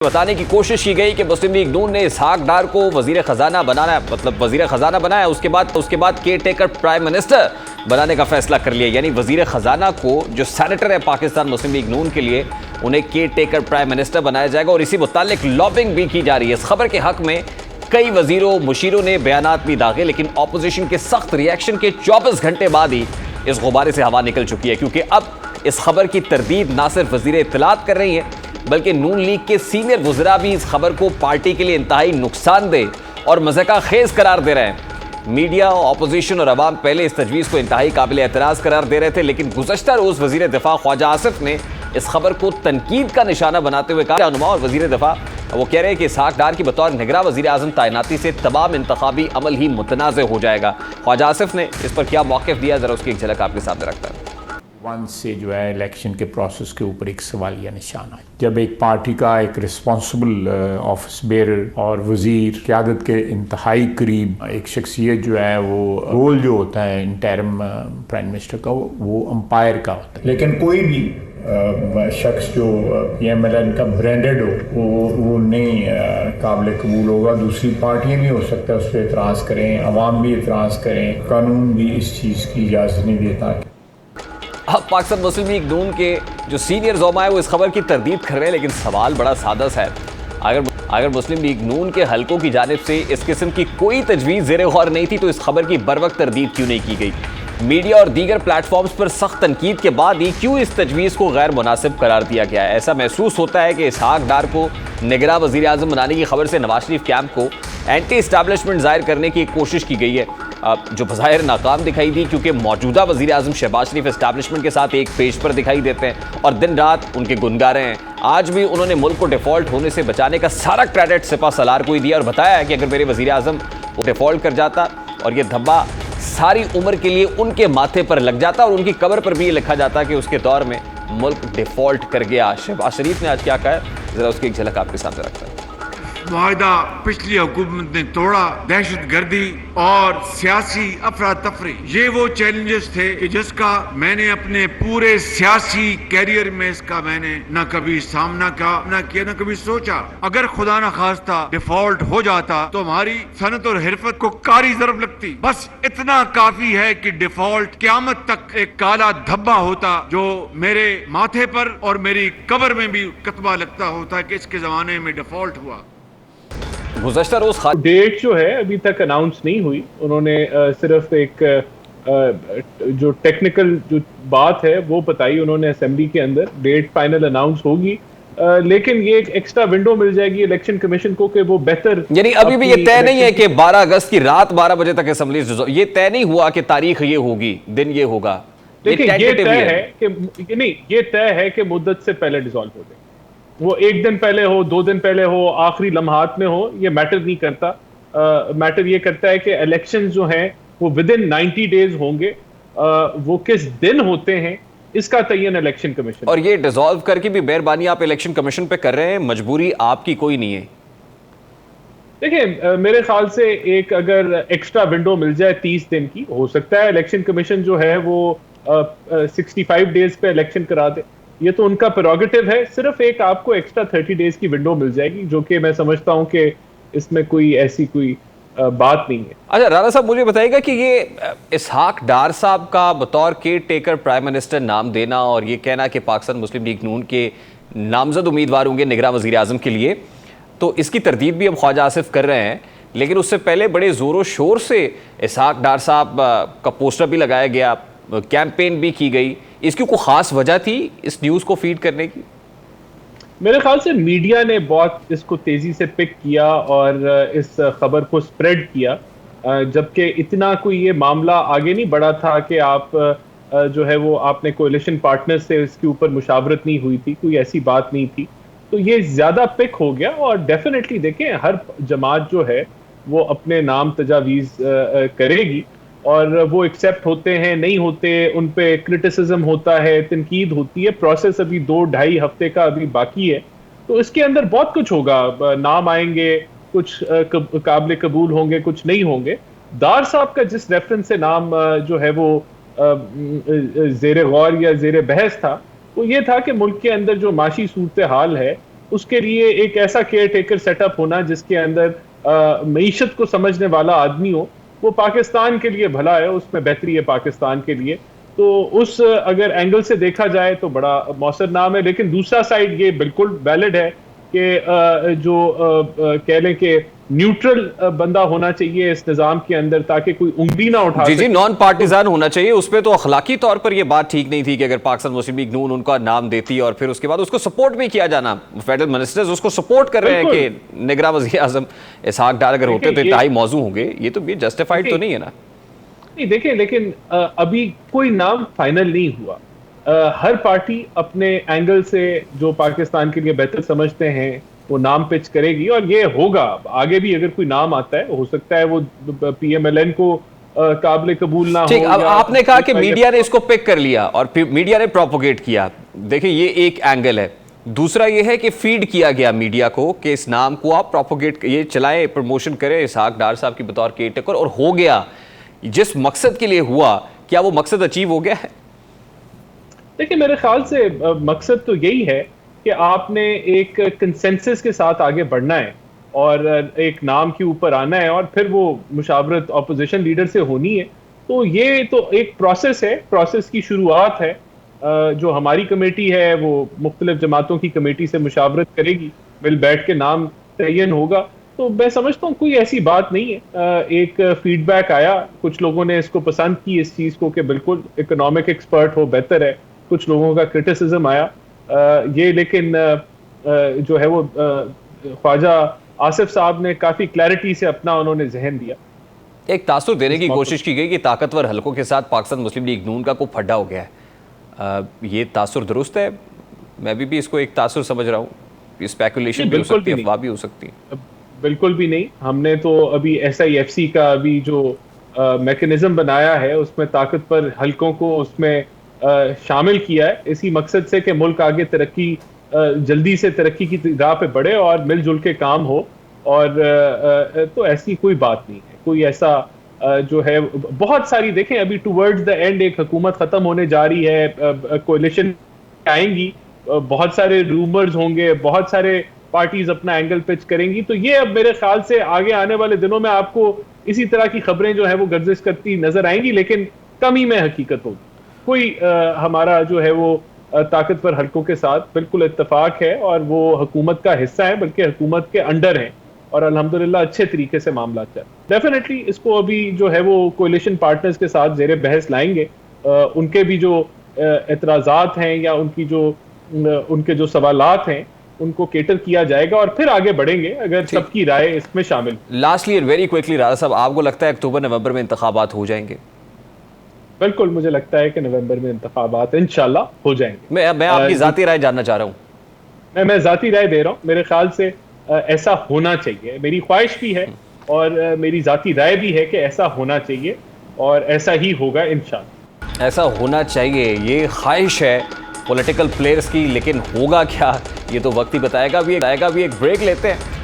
बताने की कोशिश की गई कि मुस्लिम लीग नून ने इसहाक डार को वजीर खजाना बनाना, मतलब वजीर खजाना बनाया, उसके बाद केयर टेकर प्राइम मिनिस्टर बनाने का फैसला कर लिया। यानी वजीर खजाना को, जो सेनेटर है पाकिस्तान मुस्लिम लीग नून के लिए, उन्हें केयर टेकर प्राइम मिनिस्टर बनाया जाएगा। और इसी मुतालिक लॉबिंग भी की जा रही है। इस खबर के हक में कई वजीरों मुशीरों ने बयानात भी दागे, लेकिन ऑपोजिशन के सख्त रिएक्शन के 24 घंटे बाद ही इस गुब्बारे से हवा निकल चुकी है। क्योंकि अब इस खबर की तरदीद ना सिर्फ वजीर इत्तलात कर रही है, बल्कि नून लीग के सीनियर वज़रा भी इस खबर को पार्टी के लिए इंतहाई नुकसानदेह और मज़ाक़ खेज़ करार दे रहे हैं। मीडिया, ऑपोजिशन और अवाम पहले इस तजवीज़ को इंतहाई काबिल एतराज़ करार दे रहे थे, लेकिन गुज़श्ता रोज़ वज़ीर दिफ़ा ख्वाजा आसिफ ने इस खबर को तनकीद का निशाना बनाते हुए कहा, रहनुमा और वज़ीर दिफ़ा वो कह रहे हैं कि इसहाक डार की बतौर निगरां वज़ीर आज़म तैनाती से तमाम इंतखाबी अमल ही मुतनाज़ हो जाएगा। ख्वाजा आसिफ ने इस पर क्या मौक़िफ़ दिया, ज़रा उसकी एक झलक आपके सामने रखता है। वन से जो है इलेक्शन के प्रोसेस के ऊपर एक सवालिया निशान है। जब एक पार्टी का एक रिस्पॉन्सिबल ऑफिस बेरर और वजीर क़यादत के इंतहाई करीब एक शख्सियत जो है, वो रोल जो होता है इंटरिम प्राइम मिनिस्टर का, वो अंपायर का होता है। लेकिन कोई भी शख्स जो PMLN का ब्रांडेड हो वो नहीं काबिल कबूल होगा। दूसरी पार्टियां भी हो सकता है उस पर एतराज़ करें, अवाम भी एतराज़ करें, कानून भी इस चीज़ की इजाज़त नहीं देता। अब पाकिस्तान मुस्लिम लीग नून के जो सीनियर ज़ोमा है वो इस खबर की तरदीद कर रहे हैं, लेकिन सवाल बड़ा सादा सा है। अगर मुस्लिम लीग नून के हलकों की जानिब से इस किस्म की कोई तजवीज़ ज़ेरे गौर नहीं थी, तो इस खबर की बरवक्त तरदीद क्यों नहीं की गई? मीडिया और दीगर प्लेटफॉर्म्स पर सख्त तनकीद के बाद ही क्यों इस तजवीज़ को गैर मुनासिब करार दिया गया है? ऐसा महसूस होता है कि इसहाक डार को निगरां वज़ीर आज़म बनाने की खबर से नवाज शरीफ कैंप को एंटी इस्टेब्लिशमेंट ज़ाहिर करने की कोशिश की गई है, जो बज़ाहिर नाकाम दिखाई दी, क्योंकि मौजूदा वज़ीर आज़म शहबाज शरीफ इस्टेब्लिशमेंट के साथ एक पेज पर दिखाई देते हैं और दिन रात उनके गुनगारे हैं। आज भी उन्होंने मुल्क को डिफ़ॉल्ट होने से बचाने का सारा क्रेडिट सिपा सलार को ही दिया और बताया है कि अगर मेरे वज़ीर आज़म डिफ़ॉल्ट कर जाता और ये धब्बा सारी उम्र के लिए उनके माथे पर लग जाता और उनकी कब्र पर भी ये लिखा जाता कि उसके दौर में मुल्क डिफ़ॉल्ट कर गया। शहबाज शरीफ ने आज क्या कहा है, ज़रा उसकी एक झलक आपके सामने रखता है। मुआहदा पिछली हुकूमत ने तोड़ा। दहशत गर्दी और सियासी अफरा तफरी, ये वो चैलेंजेस थे कि जिसका मैंने अपने पूरे सियासी कैरियर में इसका मैंने न कभी सामना किया न कभी सोचा। अगर खुदा न खास्ता डिफॉल्ट हो जाता तो हमारी सनत और हिरफत को कारी ज़रब लगती। बस इतना काफी है कि डिफॉल्ट क़यामत तक एक काला धब्बा होता जो मेरे माथे पर और मेरी कब्र में भी कतबा लगता होता कि इसके जमाने में डिफॉल्ट हुआ। गुज़श्ता रोज़ डेट जो है अभी तक अनाउंस नहीं हुई। उन्होंने सिर्फ एक जो टेक्निकल जो बात है वो बताई उन्होंने असेंबली के अंदर। डेट फाइनल अनाउंस होगी, लेकिन ये एक एक्स्ट्रा विंडो मिल जाएगी इलेक्शन कमीशन को कि वो बेहतर, यानी अभी भी ये तय नहीं है कि 12 अगस्त की रात 12 बजे तक असेंबली, ये तय नहीं हुआ कि तारीख ये होगी, दिन ये होगा। देखिए ये तय है कि नहीं, ये तय है कि मुद्दत से पहले डिसॉल्व हो जाए। वो एक दिन पहले हो, 2 दिन पहले हो, आखिरी लम्हात में हो, ये मैटर नहीं करता। मैटर ये करता है कि इलेक्शंस जो हैं वो विद इन 90 डेज होंगे। वो किस दिन होते हैं इसका तयन इलेक्शन कमीशन। और ये डिसॉल्व करके भी मेहरबानी आप इलेक्शन कमीशन पे कर रहे हैं, मजबूरी आपकी कोई नहीं है। देखिए मेरे ख्याल से एक अगर एक्स्ट्रा विंडो मिल जाए 30 दिन की, हो सकता है इलेक्शन कमीशन जो है वो 65 डेज पे इलेक्शन करा दे। ये तो उनका प्रेरोगेटिव है। सिर्फ एक आपको एक्स्ट्रा 30 डेज की विंडो मिल जाएगी, जो कि मैं समझता हूं कि इसमें कोई ऐसी कोई बात नहीं है। अच्छा राणा साहब, मुझे बताइएगा कि ये इसहाक डार साहब का बतौर केयर टेकर प्राइम मिनिस्टर नाम देना और ये कहना कि पाकिस्तान मुस्लिम लीग नून के नामजद उम्मीदवार होंगे निगरां वज़ीर आज़म के लिए, तो इसकी तरदीद भी अब ख्वाजा आसिफ कर रहे हैं। लेकिन उससे पहले बड़े ज़ोरों शोर से इसहाक डार साहब का पोस्टर भी लगाया गया, कैंपेन भी की गई। इसकी कोई खास वजह थी इस न्यूज़ को फीड करने की? मेरे ख्याल से मीडिया ने बहुत इसको तेजी से पिक किया और इस खबर को स्प्रेड किया, जबकि इतना कोई ये मामला आगे नहीं बढ़ा था कि आप जो है वो आपने कोalition पार्टनर से इसके ऊपर मुशावरत नहीं हुई थी, कोई ऐसी बात नहीं थी। तो ये ज्यादा पिक हो गया और डेफिनेटली देखें हर जमात जो है वो अपने नाम तजावीज़ करेगी और वो एक्सेप्ट होते हैं, नहीं होते, उन पे क्रिटिसिज्म होता है, तनकीद होती है। प्रोसेस अभी 2-2.5 हफ्ते का अभी बाकी है, तो इसके अंदर बहुत कुछ होगा। नाम आएंगे, कुछ काबिल कबूल होंगे, कुछ नहीं होंगे। डार साहब का जिस रेफरेंस से नाम जो है वो ज़ेरे गौर या ज़ेरे बहस था, वो ये था कि मुल्क के अंदर जो माशी सूरत हाल है उसके लिए एक ऐसा केयर टेकर सेटअप होना जिसके अंदर मईशत को समझने वाला आदमी हो, वो पाकिस्तान के लिए भला है, उसमें बेहतरी है पाकिस्तान के लिए। तो उस अगर एंगल से देखा जाए तो बड़ा मौसर नाम है। लेकिन दूसरा साइड ये बिल्कुल वैलिड है कि जो कह लें कि न्यूट्रल बंदा होना चाहिए इस निजाम के अंदर, ताकि कोई उंगली ना उठा जी नॉन पार्टिजान होना चाहिए। उस पर तो अखलाकी तौर पर यह बात ठीक नहीं थी कि अगर पाकिस्तान मुस्लिम लीग नून उनका नाम देती और फिर उसके बाद उसको सपोर्ट भी किया जाना, फेडरल मिनिस्टर्स उसको सपोर्ट कर रहे हैं कि निगरान वज़ीर आज़म इसहाक डार अगर होते तो इंतहाई मौजू होंगे, ये तो ये जस्टिफाइड तो नहीं है ना। नहीं देखें, लेकिन अभी कोई नाम फाइनल नहीं हुआ। हर पार्टी अपने एंगल से जो पाकिस्तान के लिए बेहतर समझते हैं वो नाम पिच करेगी और ये होगा। आगे भी अगर कोई नाम आता है, हो सकता है वो PMLN को काबिल कबूल ना हो। ठीक, अब आपने कहा कि मीडिया ने इसको पिक कर लिया और फिर मीडिया ने प्रोपोगेट किया। देखिए ये एक एंगल है। दूसरा ये है कि फीड किया गया मीडिया को कि इस नाम को आप प्रोपोगेट ये चलाएं, प्रमोशन करें इसहाक डार साहब की बतौर केयर टेकर, और हो गया जिस मकसद के लिए हुआ, क्या वो मकसद अचीव हो गया है? देखिए मेरे ख्याल से मकसद तो यही है कि आपने एक कंसेंसस के साथ आगे बढ़ना है और एक नाम के ऊपर आना है और फिर वो मुशावरत अपोजिशन लीडर से होनी है। तो ये तो एक प्रोसेस है, प्रोसेस की शुरुआत है। जो हमारी कमेटी है वो मुख्तलिफ जमातों की कमेटी से मुशावरत करेगी, मिल बैठ के नाम तयन होगा। तो मैं समझता हूँ कोई ऐसी बात नहीं है। एक फीडबैक आया, कुछ लोगों ने इसको पसंद की इस चीज़ को कि बिल्कुल इकोनॉमिक एक्सपर्ट हो बेहतर है, कुछ लोगों का क्रिटिसिज्म आया ये, लेकिन जो है वो ख्वाजा आसिफ साहब ने काफ़ी क्लैरिटी से अपना उन्होंने जहन दिया। एक तासुर देने की कोशिश की गई कि ताकतवर हलकों के साथ पाकिस्तान मुस्लिम लीग नून का कोई फड्डा हो गया है। ये तासुर दुरुस्त है? मैं भी इसको एक तासुर समझ रहा हूँ। स्पेकुलेशन भी हो सकती है, अफवाह भी हो सकती है। बिल्कुल भी नहीं। हमने तो अभी SIFC का अभी जो मैकेनिज्म बनाया है उसमें ताकतवर हलकों को उसमें शामिल किया है, इसी मकसद से कि मुल्क आगे तरक्की जल्दी से तरक्की की राह पे बढ़े और मिलजुल के काम हो। और तो ऐसी कोई बात नहीं है, कोई ऐसा जो है बहुत सारी देखें अभी टुवर्ड्स द एंड एक हुकूमत खत्म होने जा रही है, कोalition आएंगी, बहुत सारे रूमर्स होंगे, बहुत सारे पार्टीज अपना एंगल पिच करेंगी। तो ये अब मेरे ख्याल से आगे आने वाले दिनों में आपको इसी तरह की खबरें जो है वो गर्दिश करती नजर आएंगी, लेकिन कम ही में हकीकत होगी। कोई हमारा जो है वो ताकतवर हलकों के साथ बिल्कुल इत्तेफाक है और वो हुकूमत का हिस्सा है, बल्कि हुकूमत के अंडर है और अल्हम्दुलिल्लाह अच्छे तरीके से मामला चल। डेफिनेटली इसको अभी जो है वो कोalition पार्टनर्स के साथ ज़ेरे बहस लाएंगे, उनके भी जो एतराज़ात हैं या उनके जो सवालात हैं उनको केटर किया जाएगा और फिर आगे बढ़ेंगे अगर सबकी राय इसमें शामिल। लास्टली एंड वेरी क्विकली राजा साहब, आपको लगता है अक्टूबर नवंबर में इंतखाबात हो जाएंगे? बिल्कुल, मुझे लगता है कि नवंबर में इंतखाबात इंशाल्लाह हो जाएंगे। मैं आपकी जाती राय जानना चाह रहा हूँ। मैं जाती राय दे रहा हूँ। मेरे ख्याल से ऐसा होना चाहिए, मेरी ख्वाहिश भी है और मेरी जाती राय भी है कि ऐसा होना चाहिए और ऐसा ही होगा इंशाल्लाह। ऐसा होना चाहिए, ये ख्वाहिश है पॉलिटिकल प्लेयर्स की, लेकिन होगा क्या ये तो वक्त ही बताएगा। भी एक ब्रेक लेते हैं।